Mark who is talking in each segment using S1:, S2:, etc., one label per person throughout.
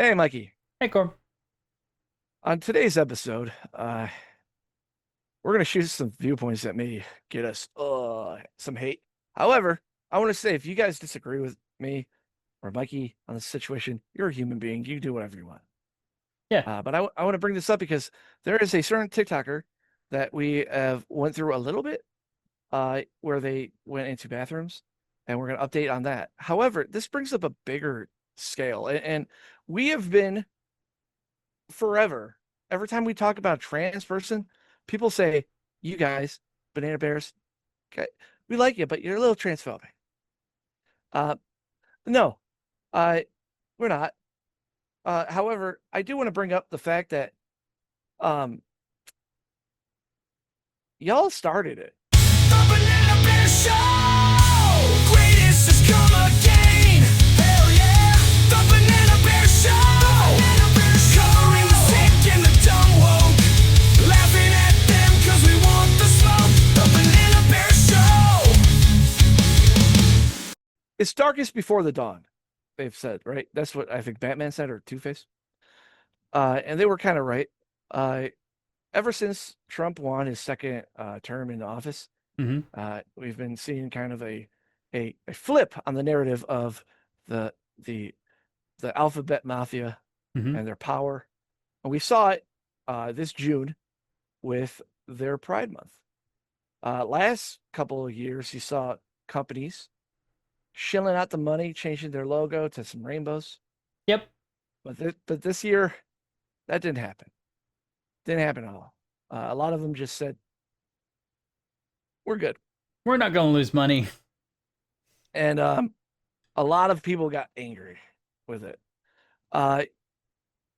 S1: Hey, Mikey.
S2: Hey, Corb.
S1: On today's episode, we're going to shoot some viewpoints that may get us some hate. However, I want to say if you guys disagree with me or Mikey on this situation, you're a human being. You can do whatever you want.
S2: Yeah.
S1: But I want to bring this up because there is a certain TikToker that we have went through a little bit where they went into bathrooms, and we're going to update on that. However, this brings up a bigger scale, and we have been forever. Every time we talk about a trans person, people say, "You guys, banana bears, okay, we like you, but you're a little transphobic." Uh, no, uh, we're not. However, I do want to bring up the fact that um, y'all started it.
S3: The Banana Bear Show! Greatest has come again! Hell yeah! The Banana Bear Show! Coloring the sick and the dumb woke. Laughing at them cause we want the smoke. The Banana Bear Show!
S1: It's darkest before the dawn, they've said, right? That's what I think Batman said, or Two-Face. And they were kind of right. Ever since Trump won his second term in office, we've been seeing kind of a flip on the narrative of the the alphabet mafia and their power. And we saw it this June with their Pride Month. Last couple of years, you saw companies shilling out the money, changing their logo to some rainbows.
S2: Yep.
S1: But this year, that didn't happen. Didn't happen at all. A lot of them just said, "We're good,"
S2: We're not going to lose money.
S1: and a lot of people got angry with it. The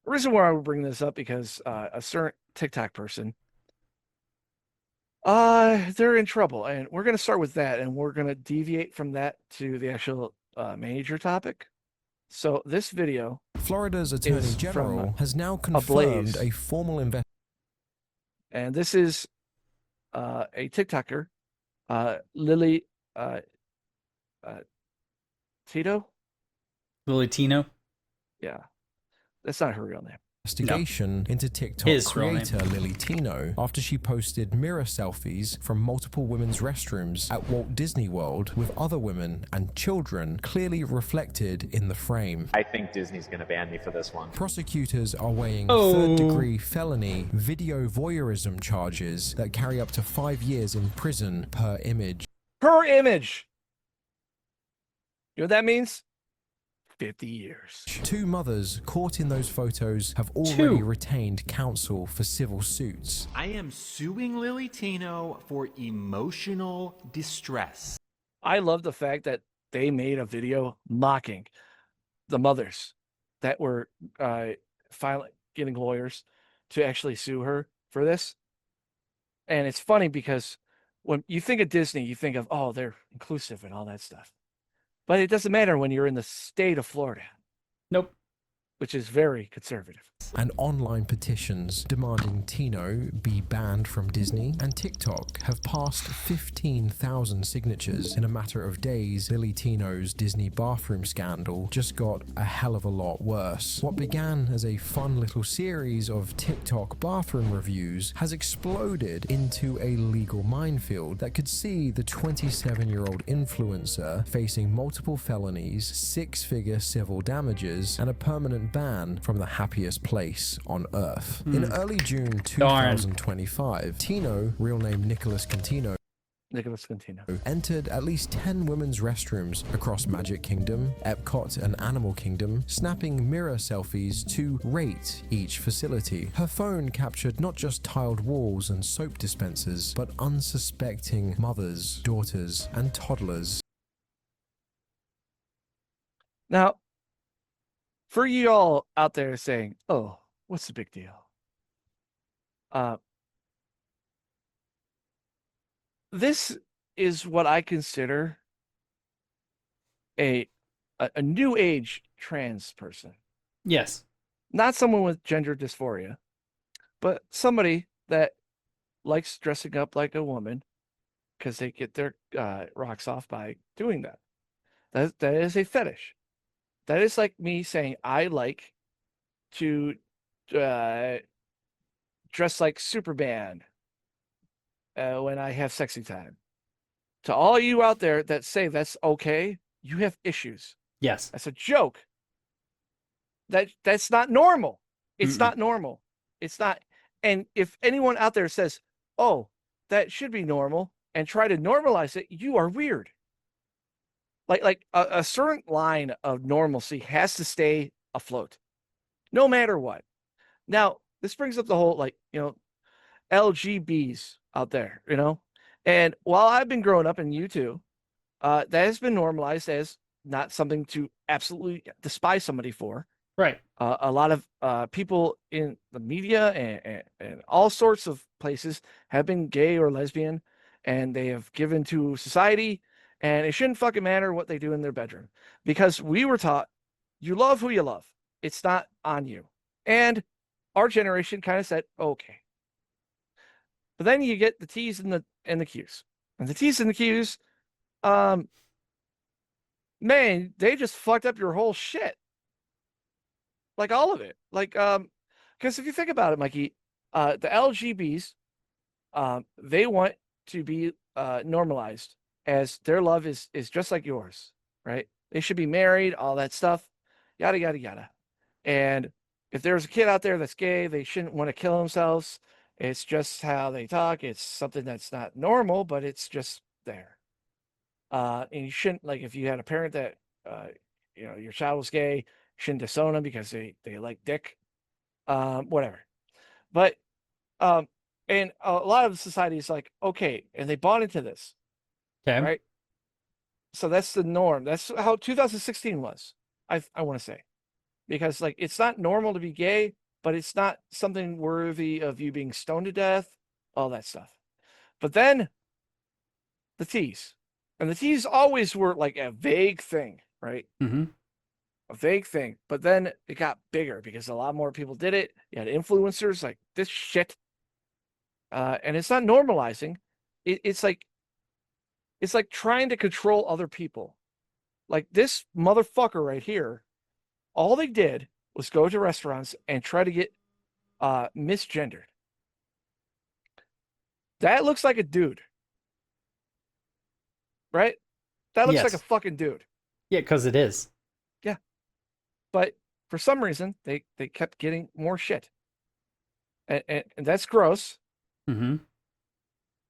S1: reason why I would bring this up because a certain TikTok person, they're in trouble, and we're going to start with that, and we're going to deviate from that to the actual major topic. So this video,
S4: Florida's Attorney
S1: is
S4: General
S1: from
S4: has now
S1: ABLAZE.
S4: confirmed a formal investigation.
S1: And this is a TikToker, Lilly Tito.
S2: Lilly Tino.
S1: Yeah, that's not her real name.
S4: Into TikTok
S2: His real
S4: creator Lilly Tino after she posted mirror selfies from multiple women's restrooms at Walt Disney World with other women and children clearly reflected in the frame.
S5: I think Disney's going to ban me for this one.
S4: Prosecutors are weighing
S2: Oh.
S4: third-degree felony video voyeurism charges that carry up to 5 years in prison per image.
S1: Per image. You know what that means? 50 years.
S4: 2 mothers caught in those photos have already
S2: Two.
S4: retained counsel for civil suits.
S6: I am suing Lilly Tino for emotional distress.
S1: I love the fact that they made a video mocking the mothers that were finally getting lawyers to actually sue her for this. And it's funny because when you think of Disney, you think of, oh, they're inclusive and all that stuff. But it doesn't matter when you're in the state of Florida,
S2: Nope.
S1: which is very conservative.
S4: And online petitions demanding Tino be banned from Disney and TikTok have passed 15,000 signatures in a matter of days. Lilly Tino's Disney bathroom scandal just got a hell of a lot worse. What began as a fun little series of TikTok bathroom reviews has exploded into a legal minefield that could see the 27-year-old influencer facing multiple felonies, 6-figure civil damages, and a permanent ban from the happiest place on earth. In early June 2025, Tino, real name Nicholas Contino, entered at least 10 women's restrooms across Magic Kingdom, Epcot, and Animal Kingdom, snapping mirror selfies to rate each facility. Her phone captured not just tiled walls and soap dispensers, but unsuspecting mothers, daughters, and toddlers.
S1: Now, for you all out there saying, "Oh, what's the big deal?" This is what I consider a new age trans person.
S2: Yes.
S1: Not someone with gender dysphoria, but somebody that likes dressing up like a woman because they get their rocks off by doing that. That is a fetish. That is like me saying I like to dress like Superman when I have sexy time. To all you out there that say that's okay, you have issues.
S2: Yes.
S1: That's a joke. That's not normal. It's
S2: Mm-mm.
S1: not normal. It's not. And if anyone out there says, "Oh, that should be normal," and try to normalize it, you are weird. Like a certain line of normalcy has to stay afloat, no matter what. Now, this brings up the whole LGBs out there, And while I've been growing up, and you too, that has been normalized as not something to absolutely despise somebody for.
S2: Right.
S1: A lot of people in the media and all sorts of places have been gay or lesbian, and they have given to society, and it shouldn't fucking matter what they do in their bedroom, because we were taught you love who you love. It's not on you. And our generation kind of said, okay. But then you get the T's and the Q's. And the T's and the Q's, man, they just fucked up your whole shit. Like all of it. Because if you think about it, Mikey, the LGBs, they want to be normalized as their love is just like yours, right? They should be married, all that stuff, yada yada yada. And if there's a kid out there that's gay, they shouldn't want to kill themselves. It's just how they talk. It's something that's not normal, but it's just there. And you shouldn't, like, if you had a parent that your child was gay, you shouldn't disown them because they like dick, whatever. But and a lot of society is like, okay, and they bought into this,
S2: Okay.
S1: right? So that's the norm. That's how 2016 was. I want to say, because like it's not normal to be gay, but it's not something worthy of you being stoned to death, all that stuff. But then the T's, and the T's always were like a vague thing, right?
S2: Mm-hmm.
S1: A vague thing. But then it got bigger because a lot more people did it. You had influencers like this shit. And it's not normalizing. It's like trying to control other people. Like this motherfucker right here, all they did was go to restaurants and try to get misgendered. That looks like a dude. Right? That looks
S2: Yes.
S1: like a fucking dude.
S2: Yeah, because it is.
S1: But for some reason, they kept getting more shit. And that's gross.
S2: Mm-hmm.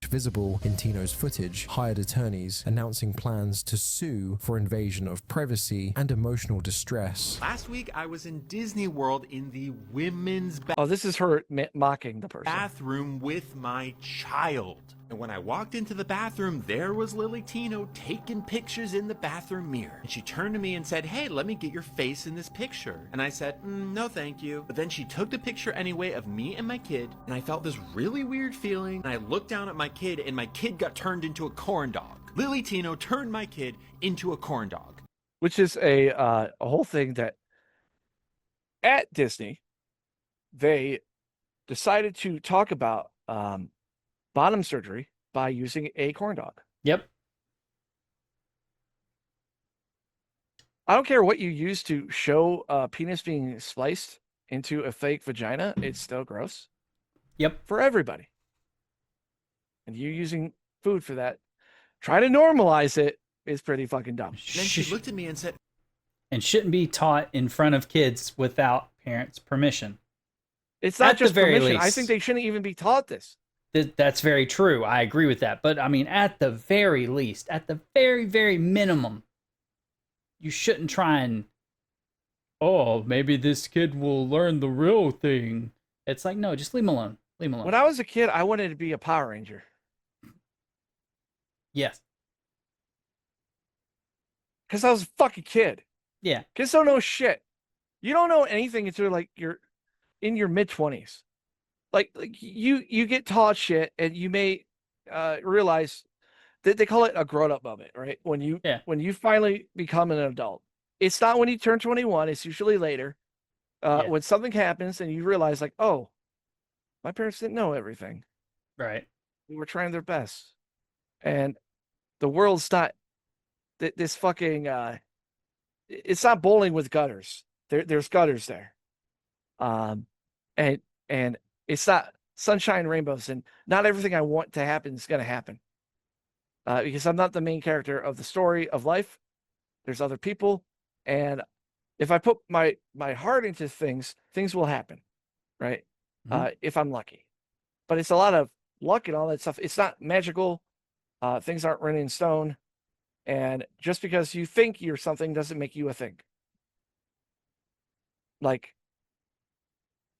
S4: Visible in Tino's footage, hired attorneys announcing plans to sue for invasion of privacy and emotional distress.
S6: Last week, I was in Disney World in the women's
S1: Oh, this is her mocking the person.
S6: bathroom with my child. And when I walked into the bathroom, there was Lilly Tino taking pictures in the bathroom mirror. And she turned to me and said, "Hey, let me get your face in this picture." And I said, "No, thank you." But then she took the picture anyway of me and my kid, and I felt this really weird feeling. And I looked down at my kid, and my kid got turned into a corn dog. Lilly Tino turned my kid into a corn dog.
S1: Which is a whole thing that at Disney, they decided to talk about bottom surgery by using a corn dog.
S2: Yep.
S1: I don't care what you use to show a penis being spliced into a fake vagina, it's still gross
S2: Yep.
S1: for everybody. And you using food for that, trying to normalize it is pretty fucking dumb.
S6: And then she looked at me and said,
S2: And shouldn't be taught in front of kids without parents' permission.
S1: It's not
S2: At the
S1: just
S2: very
S1: permission. I
S2: least.
S1: think they shouldn't even be taught this.
S2: That's very true. I agree with that. But I mean, at the very least, at the very, very minimum, you shouldn't try and, oh, maybe this kid will learn the real thing. It's like, no, just leave him alone. Leave him alone.
S1: When I was a kid, I wanted to be a Power Ranger.
S2: Yes.
S1: Because I was a fucking kid.
S2: Yeah.
S1: Kids don't know shit. You don't know anything until like you're in your mid-20s. Like you get taught shit, and you may realize that they call it a grown-up moment, right? When you finally become an adult. It's not when you turn 21. It's usually later. When something happens and you realize, like, oh, my parents didn't know everything.
S2: Right.
S1: They were trying their best, and the world's not this fucking. It's not bowling with gutters. There's gutters there. And and it's not sunshine and rainbows, and not everything I want to happen is going to happen. Because I'm not the main character of the story of life. There's other people, and if I put my heart into things, things will happen, right? If I'm lucky. But it's a lot of luck and all that stuff. It's not magical. Things aren't written in stone. And just because you think you're something doesn't make you a thing. Like,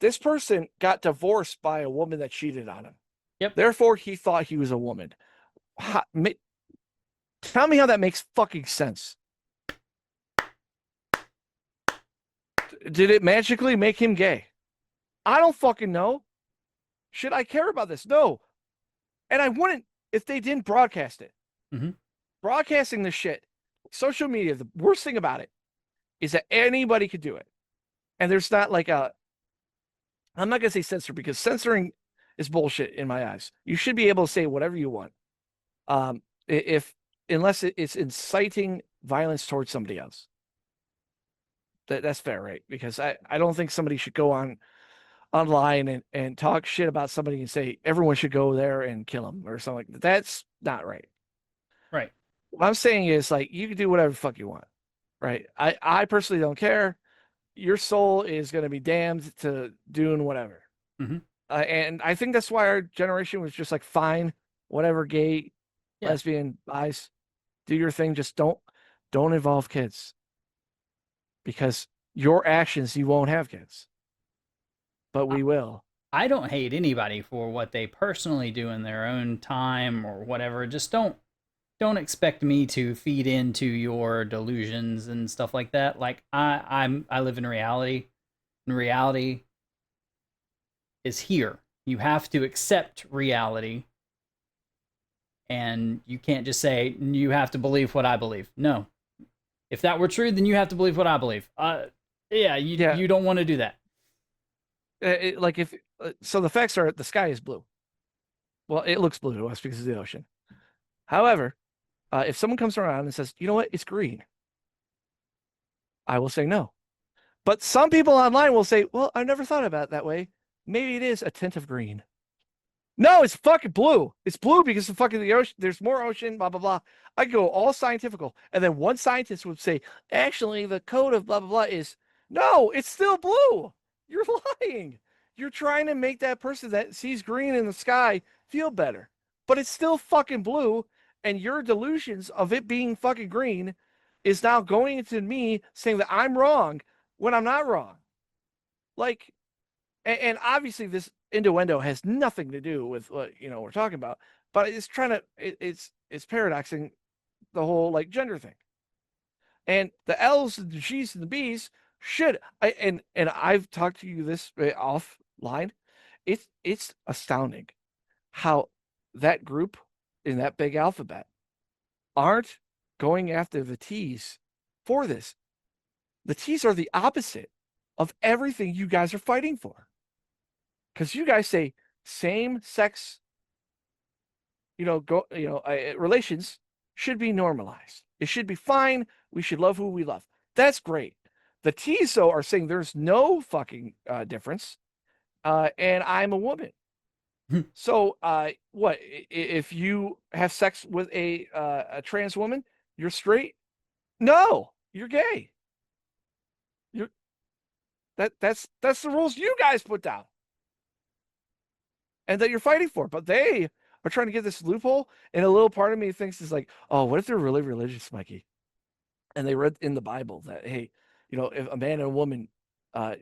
S1: this person got divorced by a woman that cheated on him.
S2: Yep.
S1: Therefore, he thought he was a woman. Tell me how that makes fucking sense. Did it magically make him gay? I don't fucking know. Should I care about this? No. And I wouldn't if they didn't broadcast it. Broadcasting this shit, social media, the worst thing about it is that anybody could do it. And there's not like I'm not going to say censor, because censoring is bullshit in my eyes. You should be able to say whatever you want. Unless it's inciting violence towards somebody else. That's fair, right? Because I don't think somebody should go online and talk shit about somebody and say everyone should go there and kill them or something like that. That's not right.
S2: Right.
S1: What I'm saying is, like, you can do whatever the fuck you want, right? I personally don't care. Your soul is going to be damned to doing whatever. And I think that's why our generation was just like, fine, whatever, gay, lesbian, bis, do your thing. Just don't involve kids, because your actions, you won't have kids, but we will.
S2: I don't hate anybody for what they personally do in their own time or whatever. Just don't expect me to feed into your delusions and stuff like that. Like, I live in reality, and reality is here. You have to accept reality, and you can't just say you have to believe what I believe. No. If that were true, then you have to believe what I believe. You don't want to do that.
S1: So the facts are, the sky is blue. Well, it looks blue to us because of the ocean. However, if someone comes around and says, you know what, it's green, I will say no. But some people online will say, well, I've never thought about it that way. Maybe it is a tint of green. No, it's fucking blue. It's blue because of fucking the ocean. There's more ocean, blah, blah, blah. I go all scientifical. And then one scientist would say, actually, the code of blah, blah, blah is, no, it's still blue. You're lying. You're trying to make that person that sees green in the sky feel better. But it's still fucking blue. And your delusions of it being fucking green is now going into me saying that I'm wrong when I'm not wrong. Like, and obviously this innuendo has nothing to do with what we're talking about, but it's trying to it's paradoxing the whole like gender thing. And the L's and the G's and the B's should and I've talked to you this offline. It's astounding how that group in that big alphabet aren't going after the T's for this. The T's are the opposite of everything you guys are fighting for. Because you guys say same sex, relations should be normalized. It should be fine. We should love who we love. That's great. The T's, though, are saying there's no fucking difference, and I'm a woman. So, what if you have sex with a trans woman? You're straight? No, you're gay. That's the rules you guys put down, and that you're fighting for. But they are trying to get this loophole, and a little part of me thinks is like, oh, what if they're really religious, Mikey? And they read in the Bible that, hey, if a man and a woman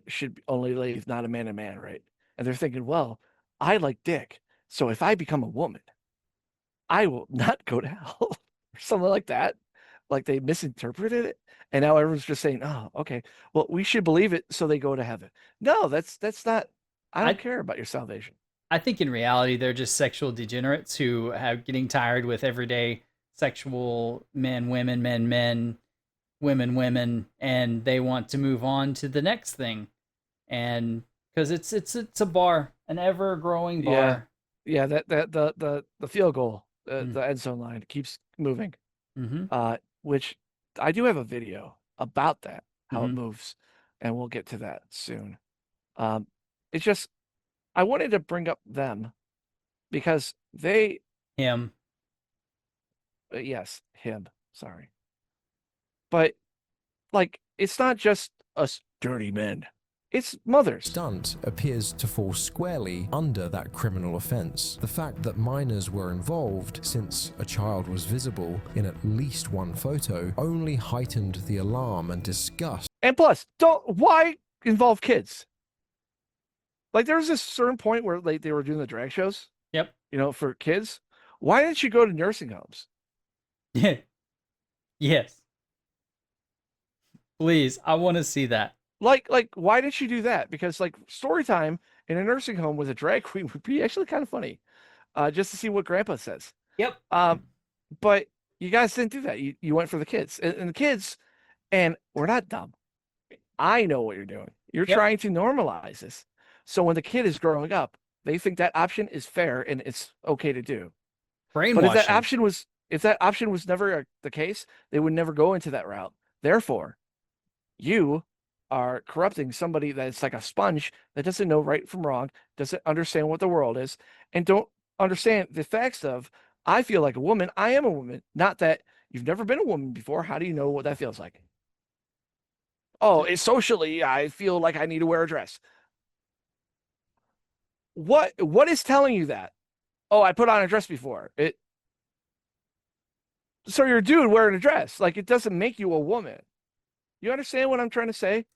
S1: should only leave, not a man and man, right? And they're thinking, well, I like dick, so if I become a woman, I will not go to hell, or something like that. Like they misinterpreted it, and now everyone's just saying, oh, okay, well, we should believe it so they go to heaven. No, that's not. I don't care about your salvation.
S2: I think in reality, they're just sexual degenerates who have getting tired with everyday sexual men, women, men, women, and they want to move on to the next thing. And because it's a bar, an ever growing bar.
S1: Yeah, that the field goal, the end zone line keeps moving. Which I do have a video about that, how it moves, and we'll get to that soon. It's just I wanted to bring up them because they,
S2: Him.
S1: yes, him, sorry, but like it's not just us dirty men; it's mothers.
S4: Stunt appears to fall squarely under that criminal offence. The fact that minors were involved, since a child was visible in at least one photo, only heightened the alarm and disgust.
S1: And plus, why involve kids? Like there was this certain point where like they were doing the drag shows,
S2: Yep.
S1: for kids. Why didn't you go to nursing homes?
S2: Yes. Please, I want to see that.
S1: Like why didn't you do that? Because like story time in a nursing home with a drag queen would be actually kind of funny, just to see what Grandpa says.
S2: Yep.
S1: But you guys didn't do that. You went for the kids, and the kids, and we're not dumb. I know what you're doing. You're
S2: Yep.
S1: trying to normalize this. So when the kid is growing up, they think that option is fair and it's okay to do. But if
S2: Brainwashing.
S1: that option was never the case, they would never go into that route. Therefore, you are corrupting somebody that's like a sponge that doesn't know right from wrong, doesn't understand what the world is, and don't understand the facts of, I feel like a woman, I am a woman. Not that you've never been a woman before. How do you know what that feels like? Oh, it's socially, I feel like I need to wear a dress. What is telling you that? Oh, I put on a dress before. So you're a dude wearing a dress. Like it doesn't make you a woman. You understand what I'm trying to say?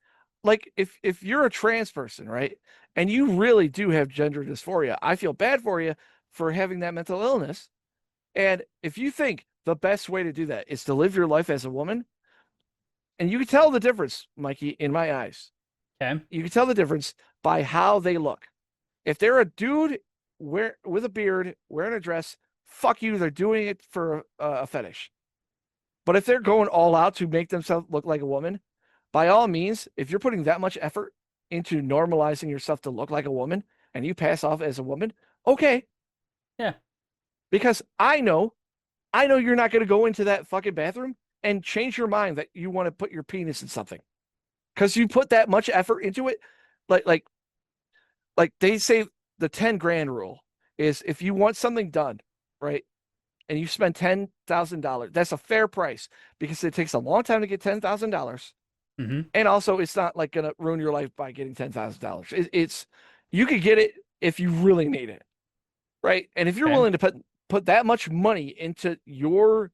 S1: Like if you're a trans person, right? And you really do have gender dysphoria, I feel bad for you for having that mental illness. And if you think the best way to do that is to live your life as a woman, and you can tell the difference, Mikey, in my eyes.
S2: Okay.
S1: You can tell the difference by how they look. If they're a dude with a beard, wearing a dress, fuck you, they're doing it for a fetish. But if they're going all out to make themselves look like a woman, by all means, if you're putting that much effort into normalizing yourself to look like a woman and you pass off as a woman, okay.
S2: Yeah.
S1: Because I know you're not going to go into that fucking bathroom and change your mind that you want to put your penis in something. Because you put that much effort into it. Like they say the 10 grand rule is if you want something done, right? And you spend $10,000, that's a fair price because it takes a long time to get $10,000.
S2: Mm-hmm.
S1: And also it's not like going to ruin your life by getting $10,000. It's you could get it if you really need it. Right. And if you're
S2: Okay.
S1: willing to put that much money into your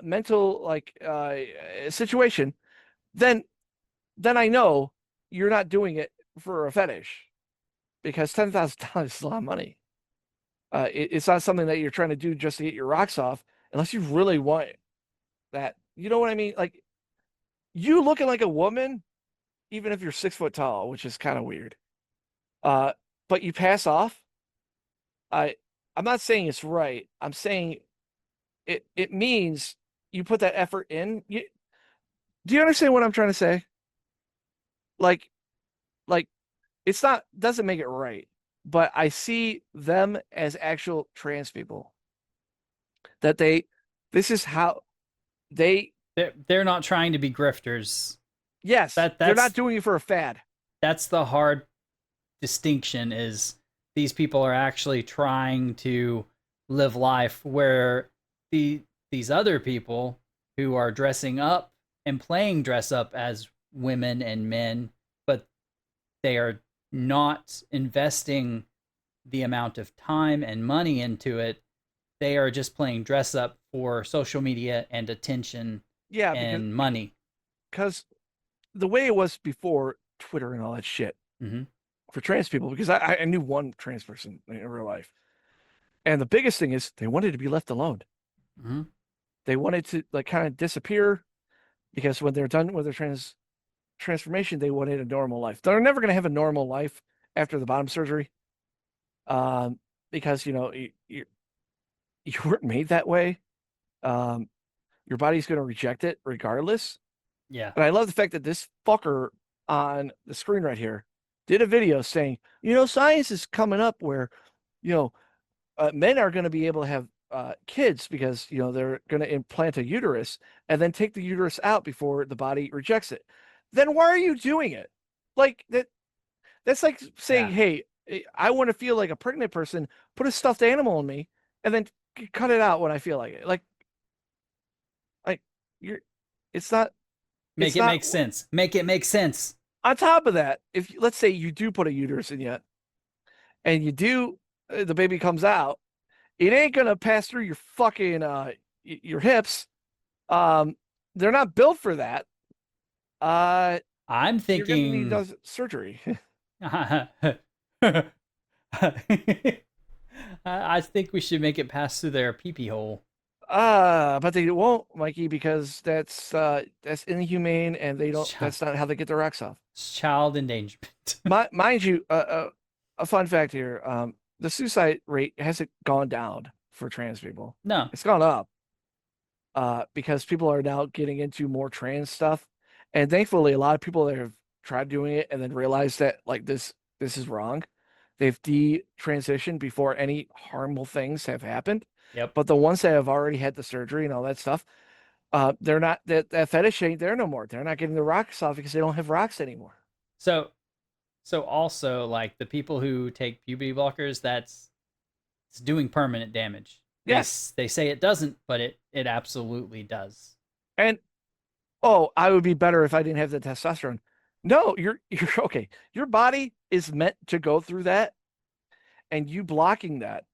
S1: mental situation, then I know you're not doing it for a fetish, because $10,000 is a lot of money. It's not something that you're trying to do just to get your rocks off, unless you really want that. You know what I mean? Like you looking like a woman, even if you're 6 foot tall, which is kind of weird. But you pass off. I'm not saying it's right. I'm saying it means you put that effort in. Do you understand what I'm trying to say? Like it's not, doesn't make it right, but I see them as actual trans people. That this is how
S2: They're not trying to be grifters.
S1: yes, they're
S2: That's
S1: not doing it for a fad.
S2: that's the hard distinction, is these people are actually trying to live life, where these other people who are dressing up and playing dress up as women and men, but they are not investing the amount of time and money into it. They are just playing dress up for social media and attention
S1: Yeah,
S2: and money.
S1: because the way it was before Twitter and all that shit
S2: Mm-hmm.
S1: for trans people, because I knew one trans person in real life. And the biggest thing is they wanted to be left alone.
S2: Mm-hmm.
S1: They wanted to like kind of disappear, because when they're done with their transformation, they wanted a normal life. They're never going to have a normal life after the bottom surgery. Because you weren't made that way. Your body's going to reject it regardless.
S2: Yeah.
S1: And I love the fact that this fucker on the screen right here did a video saying, science is coming up where, men are going to be able to have kids because, they're going to implant a uterus and then take the uterus out before the body rejects it. Then why are you doing it? Like that, That's like saying,
S2: Yeah.
S1: "Hey, I want to feel like a pregnant person. Put a stuffed animal in me, and then cut it out when I feel like it." Like you're, it's not.
S2: Make
S1: It's
S2: it
S1: not.
S2: make sense. Make it make sense.
S1: On top of that, if let's say you do put a uterus in you, and you do, the baby comes out, it ain't gonna pass through your fucking your hips. Um, they're not built for that.
S2: I'm
S1: You're gonna need
S2: thinking.
S1: surgery.
S2: I think we should make it pass through their pee-pee hole.
S1: But they won't, Mikey, because that's inhumane, and they don't.
S2: Child,
S1: That's not how they get their rocks off.
S2: child endangerment.
S1: Mind you, a fun fact here: the suicide rate hasn't gone down for trans people.
S2: No.
S1: It's gone up. Because people are now getting into more trans stuff, and thankfully, a lot of people that have tried doing it and then realized that like this is wrong, they've detransitioned before any harmful things have happened.
S2: Yep.
S1: But the ones that have already had the surgery and all that stuff, they're not that fetish ain't there no more. They're not getting the rocks off because they don't have rocks anymore.
S2: So also like the people who take puberty blockers, it's doing permanent damage.
S1: Yes.
S2: They say it doesn't, but it absolutely does.
S1: And I would be better if I didn't have the testosterone. No, you're okay. Your body is meant to go through that, and you blocking that,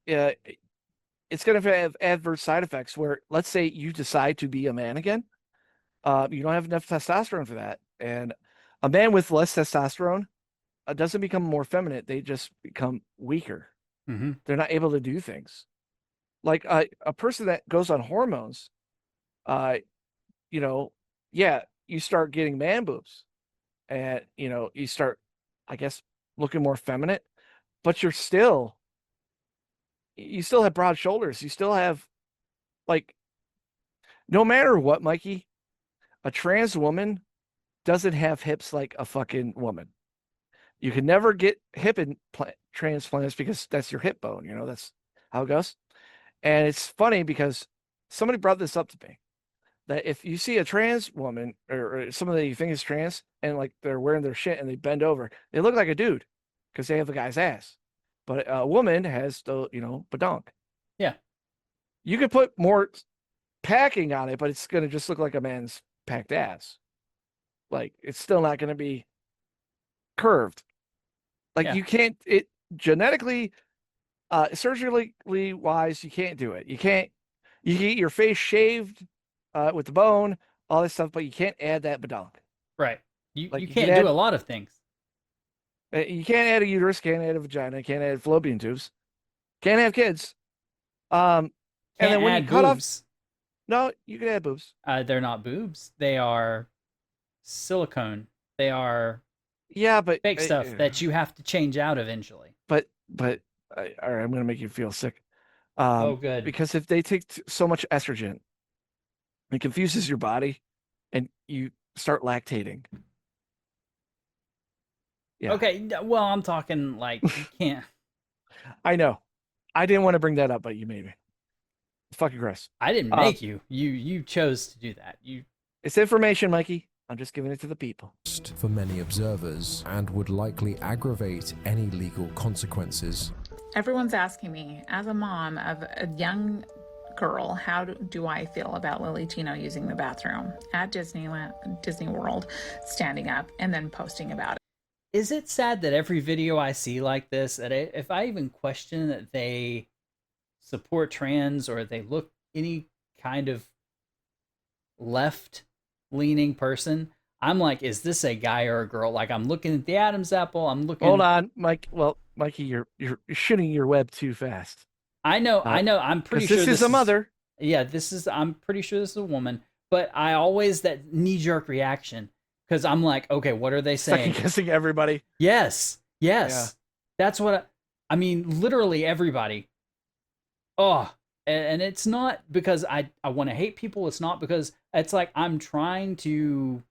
S1: it's going to have adverse side effects. Where let's say you decide to be a man again, you don't have enough testosterone for that, and a man with less testosterone doesn't become more feminine. They just become weaker.
S2: Mm-hmm.
S1: They're not able to do things. Like a person that goes on hormones, yeah, you start getting man boobs, and you start, I guess, looking more feminine, but you still have broad shoulders. You still have, like, no matter what, Mikey, a trans woman doesn't have hips like a fucking woman. You can never get hip transplants because that's your hip bone. That's how it goes. And it's funny because somebody brought this up to me, that if you see a trans woman or someone that you think is trans and like they're wearing their shit and they bend over, they look like a dude because they have a guy's ass. But a woman has the, badonk.
S2: Yeah.
S1: You could put more packing on it, but it's going to just look like a man's packed ass. Like, it's still not going to be curved. Like,
S2: Yeah.
S1: you can't, genetically, surgically wise, you can't do it. You can get your face shaved with the bone, all this stuff, but you can't add that badonk.
S2: Right. You
S1: Like, you
S2: can't
S1: can
S2: do
S1: add-
S2: a lot of things.
S1: You can't add a uterus, can't add a vagina, can't add fallopian tubes, can't have kids. And
S2: Can't
S1: then when
S2: add
S1: you cut off,
S2: boobs.
S1: no, you can add boobs.
S2: They're not boobs. They are silicone. They are
S1: Yeah, but
S2: fake stuff that you have to change out eventually.
S1: But all right, I'm gonna make you feel sick.
S2: Oh, good.
S1: Because if they take so much estrogen, it confuses your body, and you start lactating. Yeah.
S2: Okay, well, I'm talking like you can't.
S1: I know. I didn't want to bring that up, but you made me. Fucking gross.
S2: I didn't make you. You chose to do that.
S1: It's information, Mikey. I'm just giving it to the people.
S4: For many observers and would likely aggravate any legal consequences.
S7: Everyone's asking me, as a mom of a young girl, how do I feel about Lilly Tino using the bathroom at Disney World, standing up and then posting about it?
S2: Is it sad that every video I see like this, that if I even question that they support trans or they look any kind of left-leaning person, I'm like, is this a guy or a girl? Like, I'm looking at the Adam's apple. I'm looking.
S1: Hold on, Mike. Well, Mikey, you're shooting your web too fast.
S2: I know. I'm pretty sure
S1: this is a mother.
S2: Yeah, I'm pretty sure this is a woman. But I always that knee-jerk reaction because I'm like, okay, what are they saying?
S1: Second guessing everybody.
S2: Yes.
S1: Yeah.
S2: That's what I mean. Literally everybody. Oh, and it's not because I want to hate people. It's not because it's like I'm trying to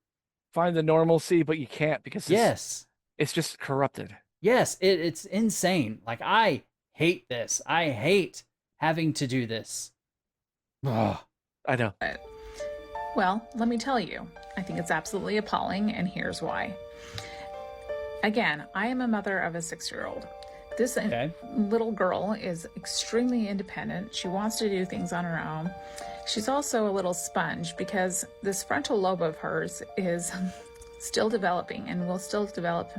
S1: find the normalcy, but you can't because it's just corrupted.
S2: Yes, it's insane. Like, I hate this. I hate having to do this.
S1: Oh, I know.
S7: Well, let me tell you, I think it's absolutely appalling, and here's why. Again, I am a mother of a 6-year-old. This little girl is extremely independent. She wants to do things on her own. She's also a little sponge because this frontal lobe of hers is still developing and will still develop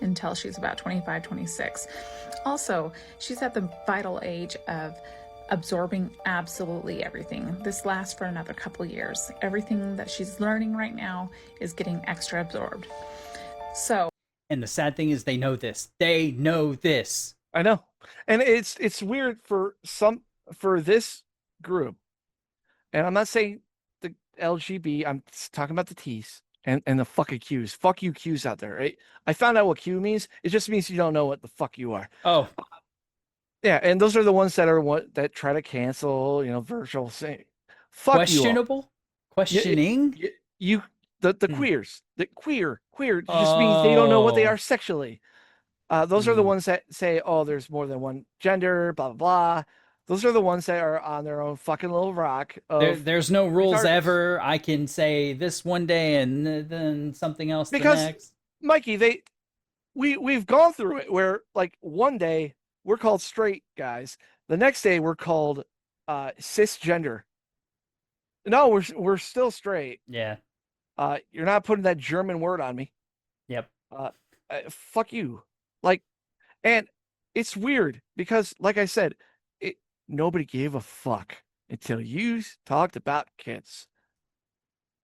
S7: until she's about 25, 26. Also, she's at the vital age of absorbing absolutely everything. This lasts for another couple years. Everything that she's learning right now is getting extra absorbed. So,
S2: and the sad thing is they know this. They know this.
S1: I know. And it's weird for this group. And I'm not saying the LGB, I'm talking about the T's and the fucking Q's. Fuck you Q's out there, right? I found out what Q means. It just means you don't know what the fuck you are.
S2: Oh.
S1: Yeah, and those are the ones that try to cancel, virtual thing. Fuck
S2: questionable? Questioning?
S1: The queers. The queer just means they don't know what they are sexually. Those are the ones that say, oh, there's more than one gender, blah, blah, blah. Those are the ones that are on their own fucking little rock.
S2: There's no rules ever. I can say this one day and then something else
S1: because,
S2: the next.
S1: Mikey, we've gone through it where, like, one day we're called straight guys. The next day we're called cisgender. No, we're still straight.
S2: Yeah.
S1: You're not putting that German word on me.
S2: Yep.
S1: Fuck you. Like, and it's weird because, like I said, nobody gave a fuck until you talked about kids.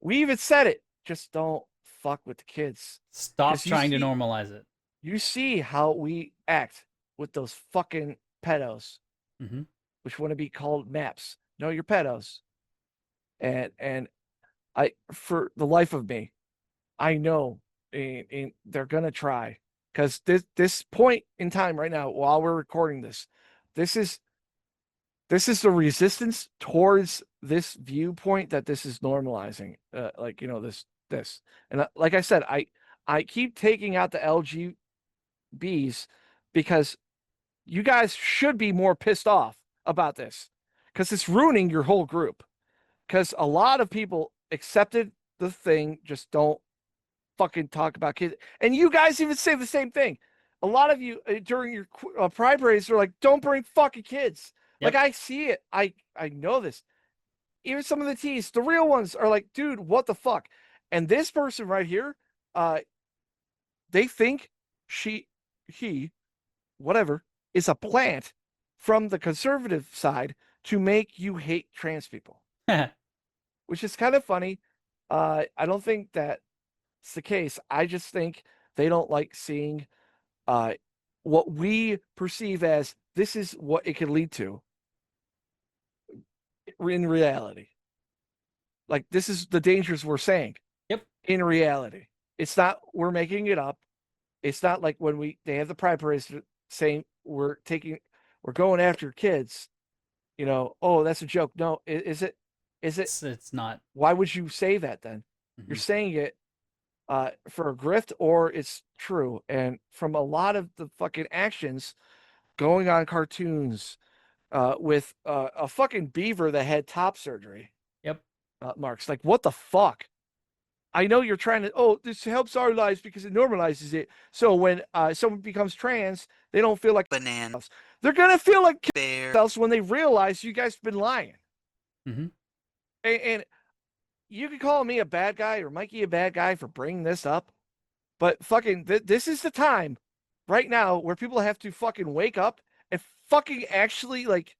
S1: We even said it. Just don't fuck with the kids.
S2: Stop trying to normalize it.
S1: You see how we act with those fucking pedos, which want to be called maps. No, you're pedos. And I, for the life of me, I know and they're gonna try, because this point in time right now, while we're recording this is the resistance towards this viewpoint that this is normalizing. This, and like I said, I keep taking out the LGBs because you guys should be more pissed off about this, because it's ruining your whole group. Because a lot of people accepted the thing, just don't fucking talk about kids. And you guys even say the same thing. A lot of you during your pride parades are like, don't bring fucking kids. Yep. Like, I see it. I know this. Even some of the T's, the real ones, are like, dude, what the fuck? And this person right here, they think he, whatever, is a plant from the conservative side to make you hate trans people. Which is kind of funny. I don't think that's the case. I just think they don't like seeing what we perceive as this is what it could lead to in reality. Like, this is the dangers we're saying.
S2: Yep.
S1: In reality. It's not, we're making it up. It's not like when they have the pride parades saying we're going after kids, oh, that's a joke. No, is it?
S2: It's not.
S1: Why would you say that then? You're saying it for a grift, or it's true. And from a lot of the fucking actions going on cartoons with a fucking beaver that had top surgery.
S2: Yep.
S1: Marks, like, what the fuck? I know you're trying to, this helps our lives because it normalizes it. So when someone becomes trans, they don't feel like bananas. They're going to feel like themselves when they realize you guys have been lying. And you can call me a bad guy or Mikey a bad guy for bringing this up, but fucking this is the time right now where people have to fucking wake up and fucking actually like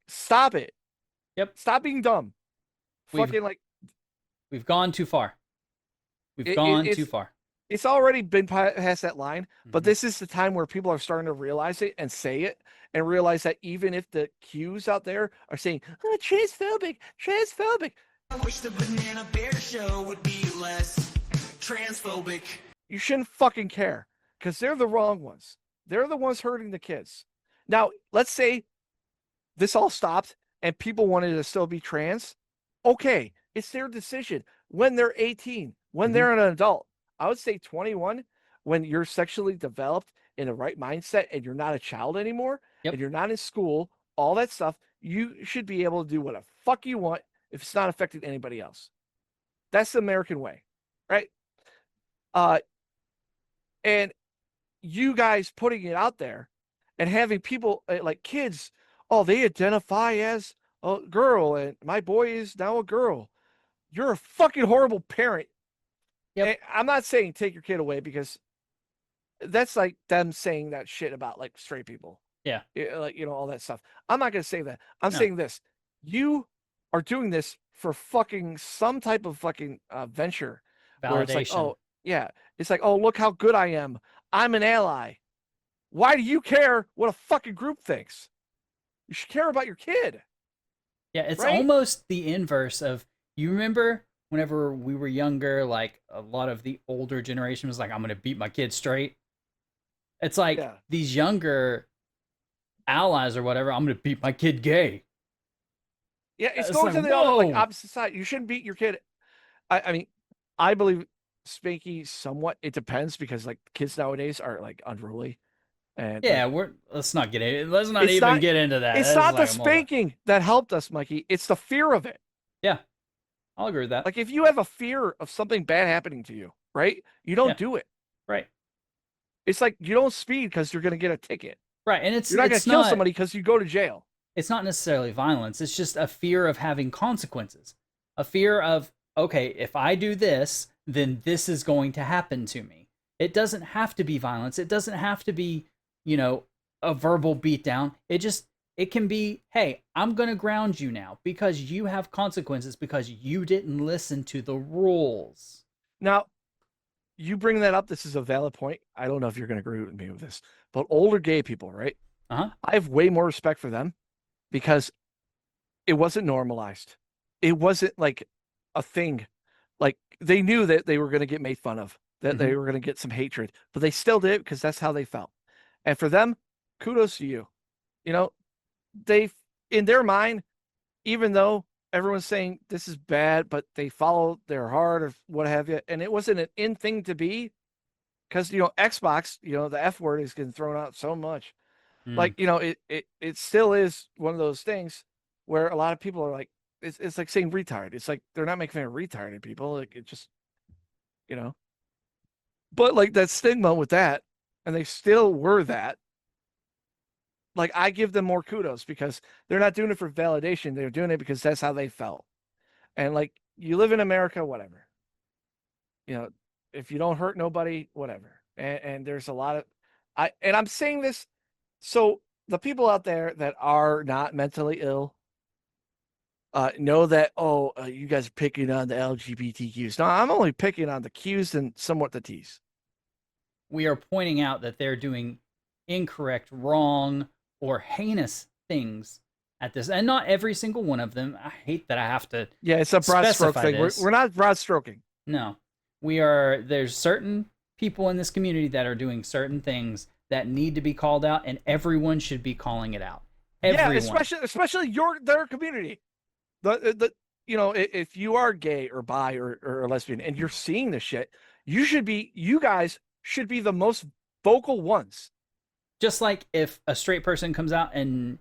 S1: stop it.
S2: Yep.
S1: Stop being dumb.
S2: We've gone too far. We've gone too far.
S1: It's already been past that line, but this is the time where people are starting to realize it and say it, and realize that even if the Qs out there are saying, oh, transphobic.
S3: I wish the Banana Bear Show would be less transphobic.
S1: You shouldn't fucking care, because they're the wrong ones. They're the ones hurting the kids. Now, let's say this all stopped and people wanted to still be trans. Okay, it's their decision when they're 18, when they're an adult. I would say 21, when you're sexually developed in the right mindset and you're not a child anymore, and you're not in school, all that stuff, you should be able to do what the fuck you want if it's not affecting anybody else. That's the American way, right? And you guys putting it out there and having people like kids, oh, they identify as a girl and my boy is now a girl. You're a fucking horrible parent.
S2: Yep.
S1: And I'm not saying take your kid away, because that's like them saying that shit about like straight people.
S2: Yeah.
S1: Like, all that stuff. I'm not going to say that. I'm
S2: No.
S1: saying this. You are doing this for fucking some type of fucking venture where it's like,
S2: Validation.
S1: oh, yeah. It's like, oh, look how good I am. I'm an ally. Why do you care what a fucking group thinks? You should care about your kid.
S2: Yeah, it's
S1: right?
S2: almost the inverse of, you remember whenever we were younger, like a lot of the older generation was like, I'm going to beat my kid straight. It's like
S1: Yeah.
S2: these younger allies or whatever, I'm going to beat my kid gay.
S1: Yeah, it's
S2: It's
S1: going
S2: like,
S1: to the other, like,
S2: whoa.
S1: opposite side. You shouldn't beat your kid. I mean, I believe spanky somewhat. It depends, because like kids nowadays are like unruly. And
S2: Yeah,
S1: like,
S2: let's not get into that.
S1: It's
S2: That's
S1: not the
S2: like a moment.
S1: spanking that helped us, Mikey. It's the fear of it.
S2: Yeah, I'll agree with that.
S1: Like, if you have a fear of something bad happening to you, right? You don't
S2: Yeah.
S1: do it.
S2: Right.
S1: It's like you don't speed because you're going to get a ticket.
S2: Right, and
S1: You're not going to kill somebody because you go to jail.
S2: It's not necessarily violence. It's just a fear of having consequences. A fear of, okay, if I do this, then this is going to happen to me. It doesn't have to be violence. It doesn't have to be, a verbal beatdown. It can be, hey, I'm going to ground you now because you have consequences because you didn't listen to the rules.
S1: Now, you bring that up. This is a valid point. I don't know if you're going to agree with me with this, but older gay people, right?
S2: Uh-huh.
S1: I have way more respect for them because it wasn't normalized. It wasn't like a thing. Like, they knew that they were going to get made fun of, that they were going to get some hatred, but they still did it because that's how they felt. And for them, kudos to you. They, in their mind, even though everyone's saying this is bad, but they follow their heart or what have you. And it wasn't an in thing to be, because, Xbox, the F word is getting thrown out so much. Like, it still is one of those things where a lot of people are like, it's like saying retard. It's like, they're not making fun of retarded people. Like, it just, but like that stigma with that, and they still were that. Like, I give them more kudos because they're not doing it for validation. They're doing it because that's how they felt. And like, you live in America, whatever. If you don't hurt nobody, whatever. And there's a lot of, I'm saying this, so the people out there that are not mentally ill know that, you guys are picking on the LGBTQs. No, I'm only picking on the Qs and somewhat the Ts.
S2: We are pointing out that they're doing incorrect, wrong, or heinous things at this. And not every single one of them. I hate that I have to.
S1: Yeah, it's a broad stroke thing. We're not broad stroking.
S2: No. There's certain people in this community that are doing certain things that need to be called out, and everyone should be calling it out. Everyone.
S1: Yeah, especially their community. If you are gay or bi or lesbian and you're seeing this shit, you guys should be the most vocal ones.
S2: Just like if a straight person comes out and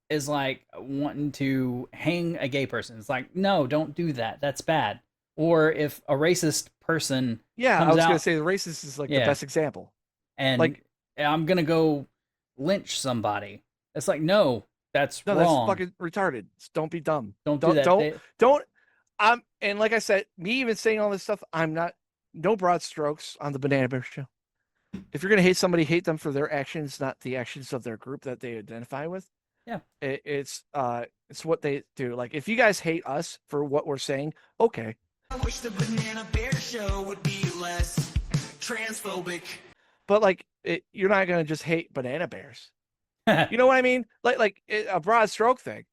S2: is like wanting to hang a gay person, it's like, no, don't do that. That's bad. Or if a racist person,
S1: I was going to say the racist is like the best example.
S2: And
S1: like,
S2: I'm going to go lynch somebody. It's like, no, that's wrong.
S1: That's fucking retarded. Don't be dumb.
S2: Don't do that.
S1: Don't. And like I said, me even saying all this stuff, no broad strokes on the Banana Bear Show. If you're going to hate somebody, hate them for their actions, not the actions of their group that they identify with.
S2: Yeah.
S1: It's what they do. Like, if you guys hate us for what we're saying, okay.
S3: I wish the Banana Bear Show would be less transphobic.
S1: But like, you're not going to just hate banana bears. You know what I mean? Like a broad stroke thing.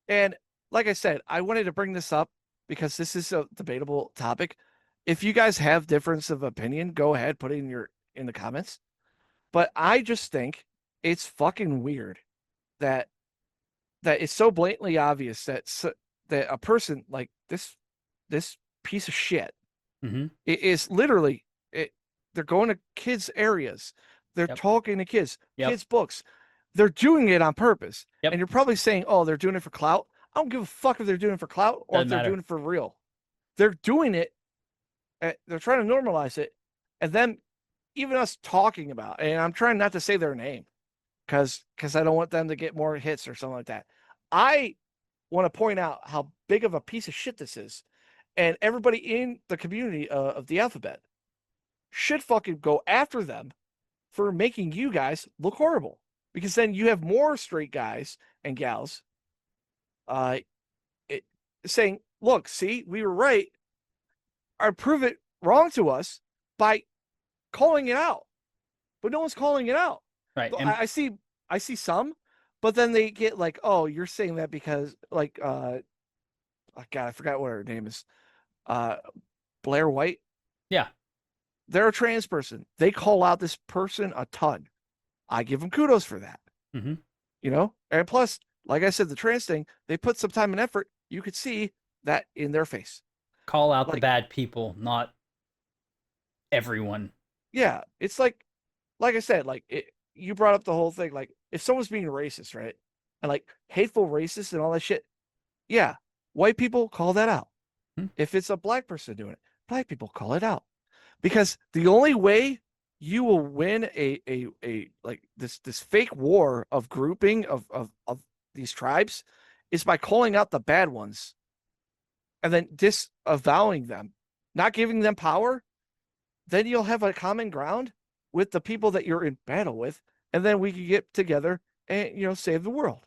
S1: And like I said, I wanted to bring this up because this is a debatable topic. If you guys have difference of opinion, go ahead, put it in the comments. But I just think it's fucking weird that it's so blatantly obvious that a person like this piece of shit it is literally they're going to kids areas, they're talking to kids books, they're doing it on purpose. And you're probably saying, oh, they're doing it for clout. I don't give a fuck if they're doing it for clout or if they're doing it for real. They're doing it. They're trying to normalize it, and then even us talking about, and I'm trying not to say their name because I don't want them to get more hits or something like that. I want to point out how big of a piece of shit this is, and everybody in the community of the alphabet should fucking go after them for making you guys look horrible, because then you have more straight guys and gals saying, look, see, we were right, or prove it wrong to us by calling it out. But no one's calling it out.
S2: Right.
S1: And I see some, but then they get like, oh, you're saying that because like oh God, I forgot what her name is. Blair White.
S2: Yeah.
S1: They're a trans person. They call out this person a ton. I give them kudos for that.
S2: Mm-hmm.
S1: You know? And plus, like I said, the trans thing, they put some time and effort. You could see that in their face.
S2: Call out
S1: like,
S2: the bad people, not everyone.
S1: Yeah. It's like I said, like you brought up the whole thing. Like if someone's being racist, right? And like hateful racist and all that shit. Yeah. White people call that out. If it's a black person doing it, black people call it out. Because the only way you will win a like this fake war of grouping of these tribes is by calling out the bad ones and then disavowing them, not giving them power. Then you'll have a common ground with the people that you're in battle with, and then we can get together and, you know, save the world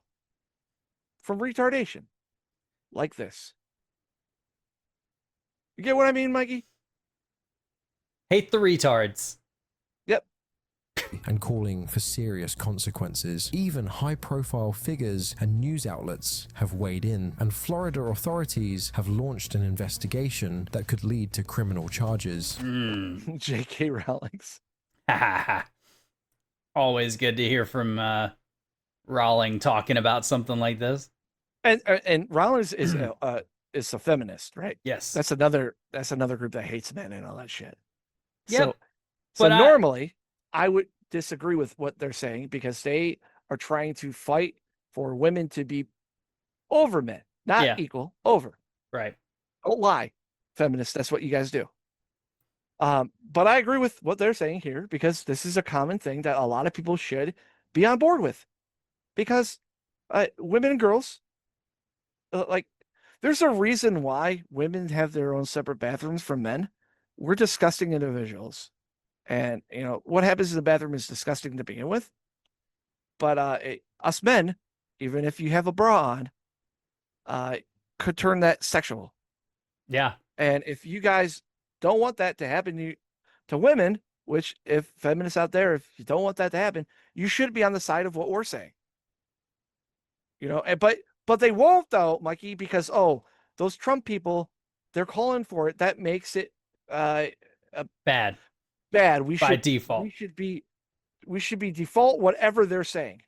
S1: from retardation like this. You get what I mean, Mikey?
S2: Hate the retards.
S1: Yep.
S4: And calling for serious consequences. Even high-profile figures and news outlets have weighed in, and Florida authorities have launched an investigation that could lead to criminal charges.
S1: J.K. Rowling's.
S2: Always good to hear from Rowling talking about something like this.
S1: And Rollins is a feminist, right?
S2: Yes.
S1: That's another group that hates men and all that shit.
S2: Yep.
S1: So
S2: But
S1: normally I would disagree with what they're saying because they are trying to fight for women to be over men, not equal, over.
S2: Right.
S1: Don't lie, feminists. That's what you guys do. But I agree with what they're saying here because this is a common thing that a lot of people should be on board with, because women and girls, like, there's a reason why women have their own separate bathrooms from men. We're disgusting individuals, and you know what happens in the bathroom is disgusting to begin with. But us men, even if you have a bra on, could turn that sexual.
S2: Yeah.
S1: And if you guys don't want that to happen to women, which if feminists out there, if you don't want that to happen, you should be on the side of what we're saying. You know, but they won't though, Mikey, because those Trump people, they're calling for it. That makes it
S2: bad.
S1: Bad.
S2: By default.
S1: We should be default whatever they're saying.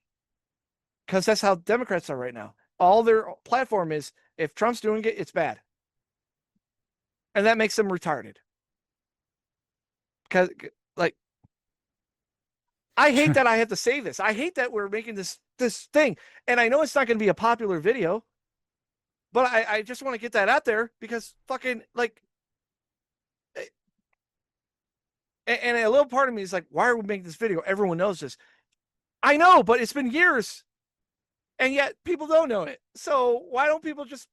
S1: Because that's how Democrats are right now. All their platform is, if Trump's doing it, it's bad. And that makes them retarded. Because, like, I hate that I have to say this. I hate that we're making this thing. And I know it's not going to be a popular video, but I just want to get that out there because fucking, like, and a little part of me is like, why are we making this video? Everyone knows this. I know, but it's been years. And yet people don't know it. So why don't people just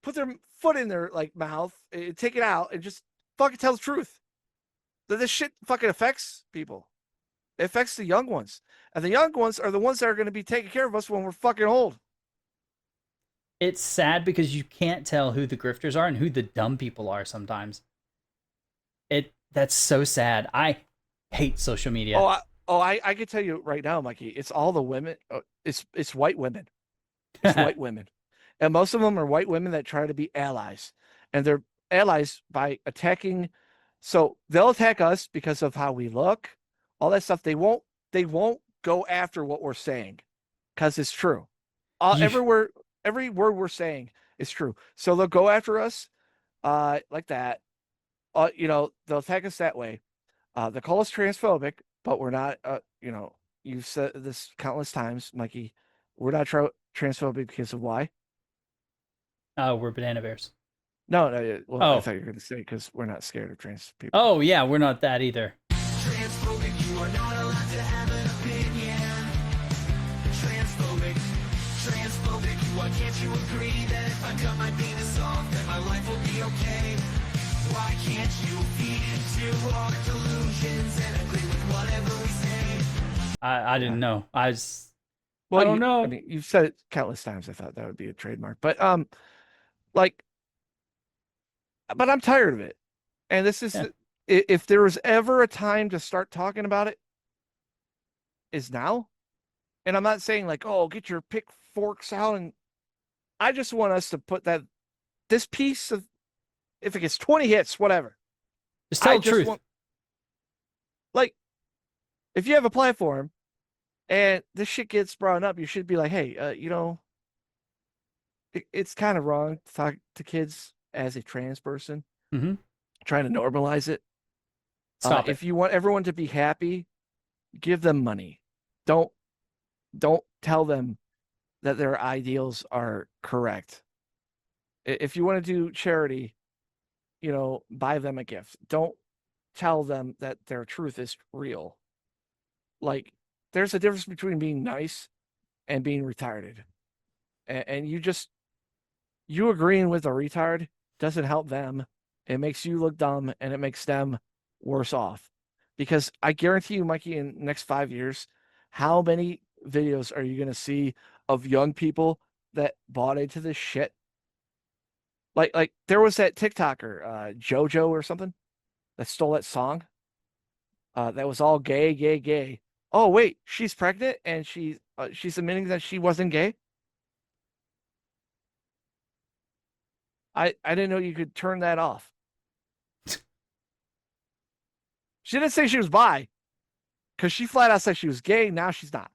S1: put their foot in their like mouth, take it out, and just fucking tell the truth? That this shit fucking affects people. It affects the young ones. And the young ones are the ones that are going to be taking care of us when we're fucking old.
S2: It's sad because you can't tell who the grifters are and who the dumb people are sometimes. That's so sad. I hate social media.
S1: I can tell you right now, Mikey, it's all the women. It's white women. It's white women. And most of them are white women that try to be allies. And they're allies by attacking. So they'll attack us because of how we look, all that stuff. They won't go after what we're saying because it's true. Every word we're saying is true. So they'll go after us like that. You know, they'll attack us that way. They call us transphobic, but we're not. You know, you've said this countless times, Mikey. We're not transphobic because of why?
S2: We're banana bears.
S1: No. Well, I thought you were going to say because we're not scared of trans people.
S2: Oh yeah, we're not that either.
S3: Transphobic, you are not allowed to have an opinion. Transphobic, why can't you agree that if I cut my penis off, that my life will be okay? Why can't you feed into our delusions and agree with whatever we say?
S2: I didn't know. I
S1: Well,
S2: don't know.
S1: I mean, you've said it countless times. I thought that would be a trademark, but like, but I'm tired of it. And this is,
S2: Yeah.
S1: if there was ever a time to start talking about it, is now. And I'm not saying like, oh, get your pitchforks out, and I just want us to put this piece of, if it gets 20 hits, whatever.
S2: Just tell
S1: I
S2: the
S1: just
S2: truth.
S1: want, like, if you have a platform and this shit gets brought up, you should be like, hey, it's kind of wrong to talk to kids as a trans person,
S2: Mhm.
S1: trying to normalize it.
S2: Stop it.
S1: If you want everyone to be happy, give them money. Don't tell them that their ideals are correct. If you want to do charity, buy them a gift. Don't tell them that their truth is real. Like, there's a difference between being nice and being retarded. And you agreeing with a retard doesn't help them. It makes you look dumb, and it makes them worse off. Because I guarantee you, Mikey, in the next 5 years, how many videos are you going to see of young people that bought into this shit? Like there was that TikToker, JoJo or something, that stole that song. That was all gay, gay, gay. Oh wait, she's pregnant and she's admitting that she wasn't gay. I didn't know you could turn that off. She didn't say she was bi, because she flat out said she was gay. Now she's not,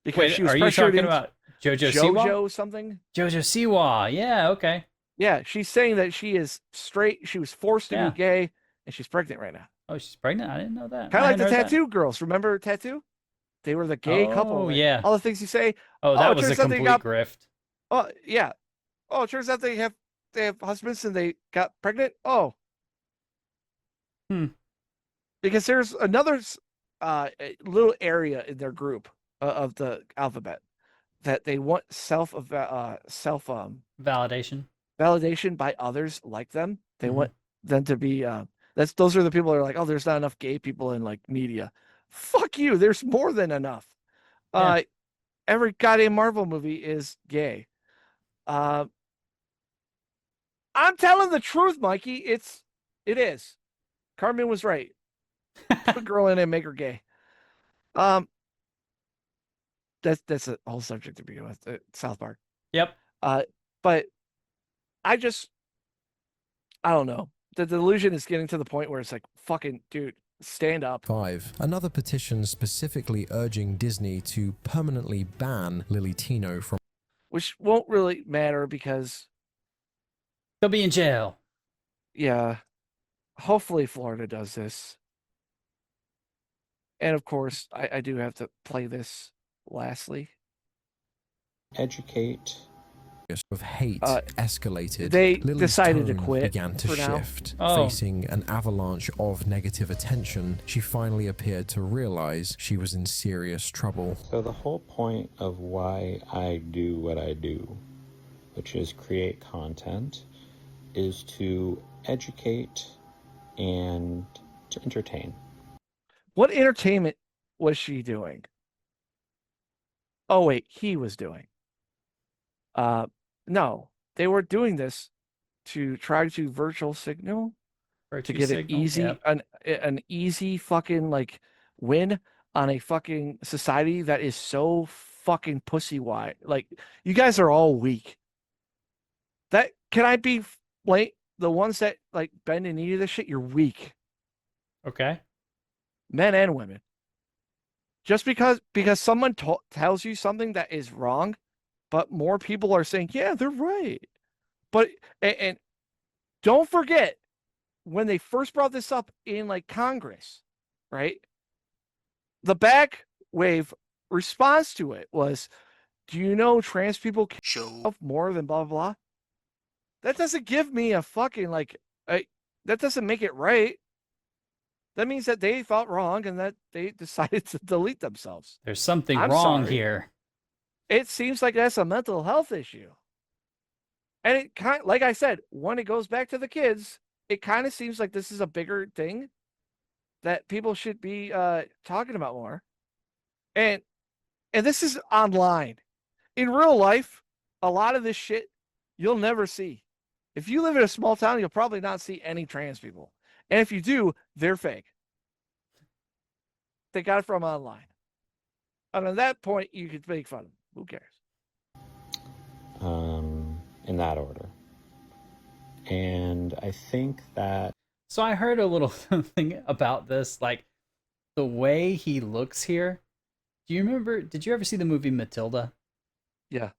S1: because
S2: Wait,
S1: she was
S2: are you
S1: pressured
S2: talking
S1: into
S2: about JoJo Siwa?
S1: JoJo something.
S2: JoJo Siwa. Yeah, okay.
S1: Yeah, she's saying that she is straight. She was forced to
S2: Yeah.
S1: be gay, and she's pregnant right now.
S2: Oh, she's pregnant? I didn't know that.
S1: Kind
S2: I
S1: of like the
S2: hadn't heard that.
S1: tattoo girls. Remember tattoo? They were the gay couple.
S2: Oh, yeah.
S1: All the things you say.
S2: Oh, that
S1: it
S2: was a
S1: turns out they
S2: complete grift.
S1: Oh yeah. Oh, it turns out they have husbands and they got pregnant. Oh.
S2: Hmm.
S1: Because there's another little area in their group of the alphabet that they want self
S2: Validation.
S1: validation by others like them. They
S2: Mhm.
S1: want them to be those are the people that are like, oh, there's not enough gay people in like media. Fuck you. There's more than enough.
S2: Yeah.
S1: Every goddamn Marvel movie is gay. I'm telling the truth, Mikey. It is. Carmen was right. Put a girl in and make her gay. That's a whole subject to begin with. South Park.
S2: Yep.
S1: But I don't know. The delusion is getting to the point where it's like, fucking dude, stand up.
S4: 5. Another petition specifically urging Disney to permanently ban Lilly Tino from
S1: Which won't really matter because,
S2: They'll be in jail.
S1: yeah, hopefully Florida does this. And of course, I do have to play this lastly.
S8: Educate.
S4: of hate escalated.
S1: They
S4: Lily's
S1: decided to
S4: tone
S1: quit
S4: began to
S1: for now.
S4: shift.
S2: Oh.
S4: Facing an avalanche of negative attention, she finally appeared to realize she was in serious trouble.
S8: So the whole point of why I do what I do, which is create content, is to educate and to entertain.
S1: What entertainment was she doing? Oh wait, he was doing. No, they were doing this to try to virtual signal to get an easy fucking like win on a fucking society that is so fucking pussy wide. Like, you guys are all weak. That can I be like the ones that like bend and knee to this shit? You're weak,
S2: Okay.
S1: men and women. Just because someone tells you something that is wrong, but more people are saying, yeah, they're right. But and don't forget, when they first brought this up in like Congress, right? The back wave response to it was, do you know trans people kill more than blah, blah, blah? That doesn't give me a fucking like, that doesn't make it right. that means that they thought wrong and that they decided to delete themselves.
S2: There's something
S1: I'm
S2: wrong
S1: sorry.
S2: here.
S1: It seems like that's a mental health issue. And it kind like I said, when it goes back to the kids, it kind of seems like this is a bigger thing that people should be talking about more. And this is online. In real life, a lot of this shit you'll never see. If you live in a small town, you'll probably not see any trans people. And if you do, they're fake. They got it from online. And at that point, you could make fun of them. Who cares?
S8: In that order. And I think that
S2: So I heard a little something about this, like the way he looks here. Do you remember? Did you ever see the movie Matilda?
S1: Yeah.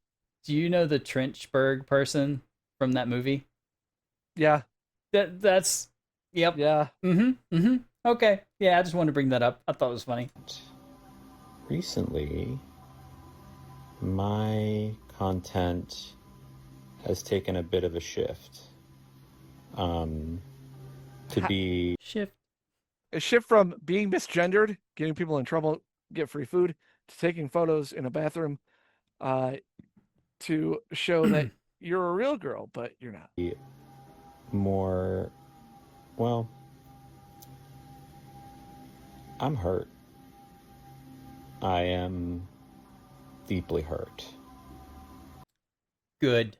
S2: Do you know the Trenchberg person from that movie?
S1: Yeah.
S2: That's yep.
S1: Yeah.
S2: Okay. Yeah, I just wanted to bring that up. I thought it was funny.
S8: recently my content has taken a bit of a shift. To be
S2: Shift.
S1: A shift from being misgendered, getting people in trouble, get free food, to taking photos in a bathroom, to show that you're a real girl, but you're not.
S8: more, well, I'm hurt. I am deeply hurt
S2: Good.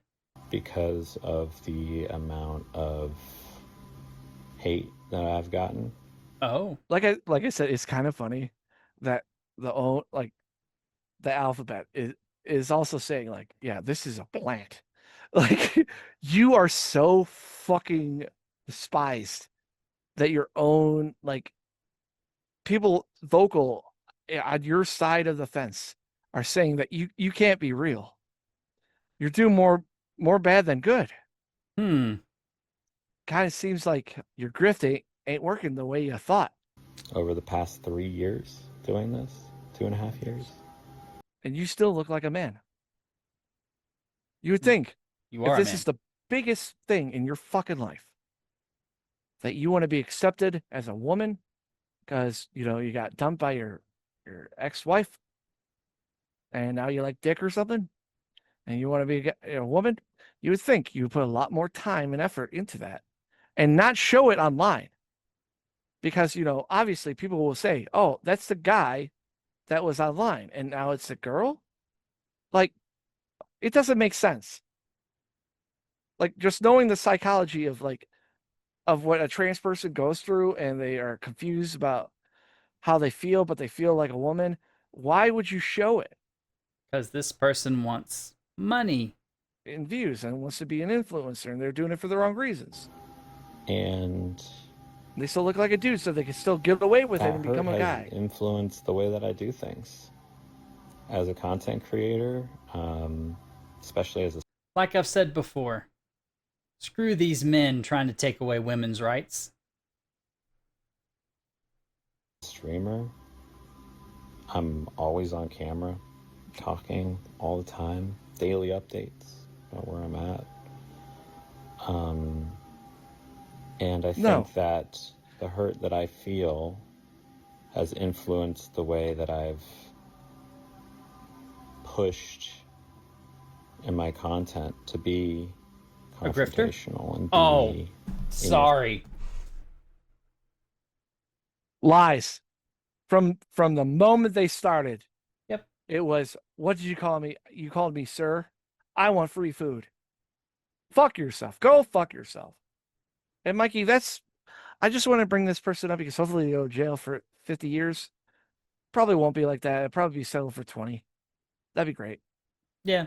S8: because of the amount of hate that I've gotten.
S2: Oh.
S1: Like I said, it's kind of funny that the alphabet is also saying like, yeah, this is a plant. Like you are so fucking despised that your own like people vocal on your side of the fence are saying that you can't be real. You're doing more bad than good. Kind of seems like your grift ain't working the way you thought.
S8: Over the past 3 years doing this, 2.5 years.
S1: And you still look like a man. You would think
S2: You
S1: if
S2: are a
S1: this
S2: man.
S1: is the biggest thing in your fucking life, that you want to be accepted as a woman because you got dumped by your ex-wife and now you like dick or something and you want to be a woman, you would think you would put a lot more time and effort into that and not show it online. Because, obviously people will say, oh, that's the guy that was online and now it's a girl. Like, it doesn't make sense. Like, just knowing the psychology of what a trans person goes through and they are confused about how they feel, but they feel like a woman. Why would you show it
S2: Because this person wants money.
S1: in views and wants to be an influencer and they're doing it for the wrong reasons?
S8: And
S1: They still look like a dude, so they can still get away with it
S8: that
S1: and
S8: hurt
S1: become a
S8: has
S1: guy.
S8: influenced the way that I do things as a content creator, especially as a
S2: Like I've said before, screw these men trying to take away women's rights.
S8: streamer. I'm always on camera, talking all the time, daily updates about where I'm at. And I think that the hurt that I feel has influenced the way that I've pushed in my content to be
S2: A grifter?
S8: confrontational and be
S2: Sorry.
S1: Lies. From the moment they started.
S2: Yep.
S1: It was, what did you call me? You called me sir. I want free food. Fuck yourself. Go fuck yourself. And Mikey, I just want to bring this person up because hopefully they'll go to jail for 50 years. Probably won't be like that. It'll probably be settled for 20. That'd be great.
S2: Yeah.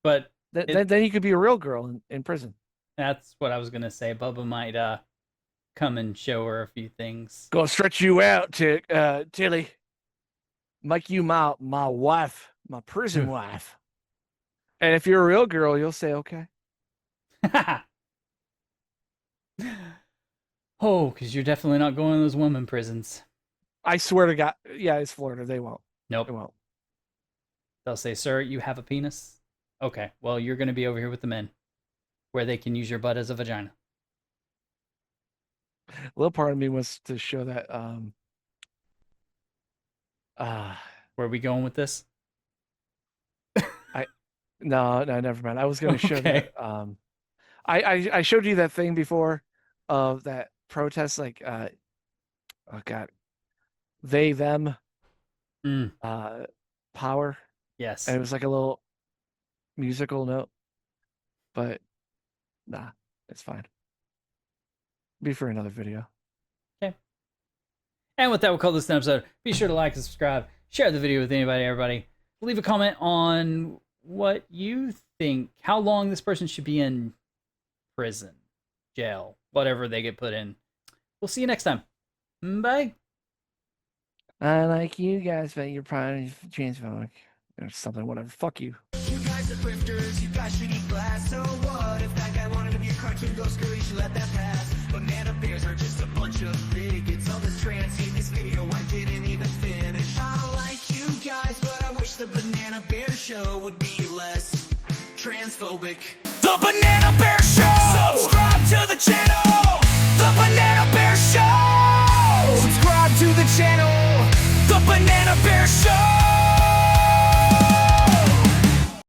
S2: But
S1: Then you could be a real girl in prison.
S2: that's what I was going to say. Bubba might come and show her a few things.
S1: Gonna stretch you out, Tilly. Make you my wife, my prison wife. And if you're a real girl, you'll say okay.
S2: Oh, because you're definitely not going to those women prisons.
S1: I swear to God. Yeah, it's Florida. They won't.
S2: Nope.
S1: They won't.
S2: They'll say, sir, you have a penis? Okay, well, you're going to be over here with the men, where they can use your butt as a vagina.
S1: little part of me wants to show that.
S2: Where are we going with this?
S1: No, never mind. I was going to show
S2: Okay.
S1: that. I showed you that thing before of that protest, like, oh God, they, them, power.
S2: Yes.
S1: And it was like a little musical note, but nah, it's fine. Be for another video.
S2: Okay. And with that, we'll call this an episode. Be sure to like and subscribe. Share the video with anybody, everybody. Leave a comment on what you think, how long this person should be in prison, jail, whatever they get put in. We'll see you next time. Bye.
S1: I like you guys, but you're probably transphobic or something, whatever. Fuck you.
S3: You guys are grifters, you guys should eat glass. So what if that guy wanted to be a cartoon ghost girl? You should let that pass. Banana bears are just a bunch of bigots. All this trans hate, this video I didn't even finish. I like you guys, but I wish the Banana Bear Show would be less transphobic. The Banana Bear Show! Subscribe to the channel!